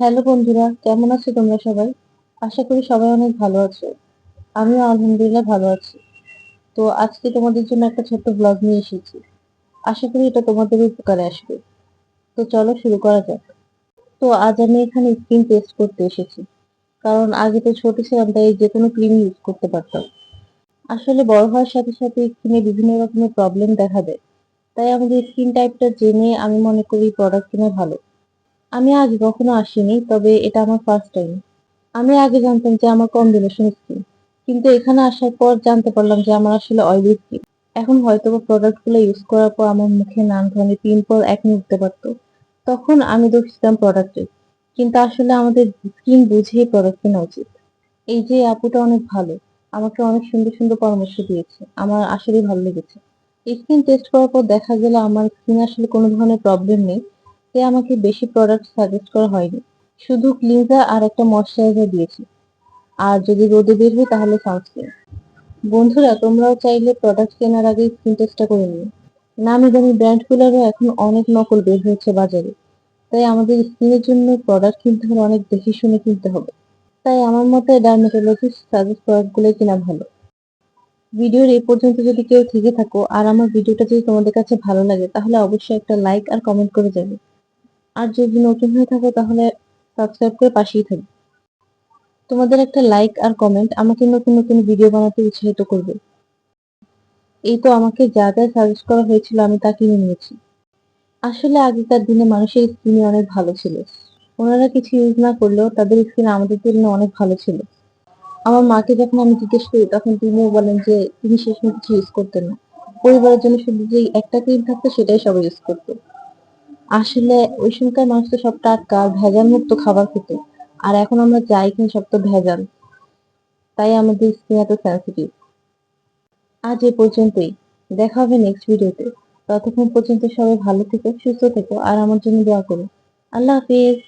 Hello বন্ধুরা, কেমন আছো তোমরা সবাই? আশা করি সবাই অনেক ভালো আছো। আমিও আলহামদুলিল্লাহ ভালো আছি। তো আজকে তোমাদের জন্য একটা ছোট্ট ব্লগ নিয়ে এসেছি। আশা করি এটা তোমাদের উপকারে আসবে। তো চলো শুরু করা যাক। তো আজ আমি এখানে স্কিন টেস্ট করতে এসেছি। কারণ আগে তো ছোট ছিলাম, তাই যে কোনো ক্রিম ইউজ করতে পারতাম। আসলে বড় হওয়ার সাথে সাথে স্কিনে বিভিন্ন রকমের প্রবলেম দেখা দেয়। তাই আমাদের স্কিন টাইপটা জেনে আমি মনে করি প্রোডাক্ট কেনা ভালো। আমি আগে কখনো আসিনি, তবে এটা আমার ফার্স্ট টাইম। আমি আগে জানতাম যে আমার কম্বিনেশন স্কিন, কিন্তু এখানে আসার পর জানতে পারলাম যে আমার আসলে অয়েলি স্কিন। এখন হয়তোবা প্রোডাক্ট গুলো ইউজ করার পর আমার মুখে নানা ধরনের পিম্পল একনি উঠতে পারতো। তখন আমি দোষিতাম প্রোডাক্টে, কিন্তু আসলে আমাদের স্কিন বুঝেই প্রোডাক্ট কেনা উচিত। এই যে আপুটা অনেক ভালো, আমাকে অনেক সুন্দর সুন্দর পরামর্শ দিয়েছে, আমার আসলেই ভালো লেগেছে। স্কিন টেস্ট করার পর দেখা গেল আমার স্কিন আসলে কোনো ধরনের প্রবলেম নেই, তাই আমাকে বেশি প্রোডাক্ট সাজেস্ট করা হয়নি। শুধু ক্লিনজার আর একটা ময়শ্চারাইজার দিয়েছি। আর যদি রোদে বের হই তাহলে সানস্ক্রিন। বন্ধুরা, তোমরাও চাইলে প্রোডাক্ট কেনার আগে স্কিন টেস্টটা করে নিও। নামি দামি ব্র্যান্ডগুলোরও এখন অনেক নকল বের হয়েছে বাজারে। তাই আমাদের স্কিনের জন্য প্রোডাক্ট কিনতে হলে অনেক দেখে শুনে কিনতে হবে। তাই আমার মতে ডার্মাটোলজিস্ট সাজেস্ট প্রোডাক্টগুলোই কেনা ভালো। ভিডিওর এই পর্যন্ত যদি কেউ থেকে থাকো আর আমার ভিডিওটা যদি তোমাদের কাছে ভালো লাগে তাহলে অবশ্যই একটা লাইক আর কমেন্ট করে যাবে। আর যদি নতুন হয়ে থাকো তাহলে সাবস্ক্রাইব করে পাশেই থাকবে। তোমাদের একটা লাইক আর কমেন্ট আমাকে নতুন নতুন ভিডিও বানাতে উৎসাহিত করবে। এই তো আমাকে যা যা সাজেস্ট করা হয়েছিল আমি তা কিনে নিয়েছি। আসলে আগেকার দিনে মানুষের স্কিন অনেক ভালো ছিল। ওনারা কিছু ইউজ না করলেও তাদের স্কিন আমাদের তুলনায় অনেক ভালো ছিল। আমার মাকে যখন আমি জিজ্ঞেস করি তখন তিনিও বলেন যে তিনি সেসময় কিছু ইউজ করতেন না। পরিবারের জন্য শুধু যে একটা ক্রিম থাকতো সেটাই সবাই ইউজ করতো। আসলে ওই সময়কার মানুষ তো সব টাটকা আর ভেজাল মুক্ত খাবার খেত। আর এখন আমরা যাই খাই সব তো ভেজাল। তাই আমাদের স্কিন এত সেনসিটিভ। আজ এ পর্যন্তই। দেখা হবে নেক্সট ভিডিওতে। ততক্ষণ পর্যন্ত সবাই ভালো থেকো, সুস্থ থেকো আর আমার জন্য দোয়া করো। আল্লাহ হাফিজ।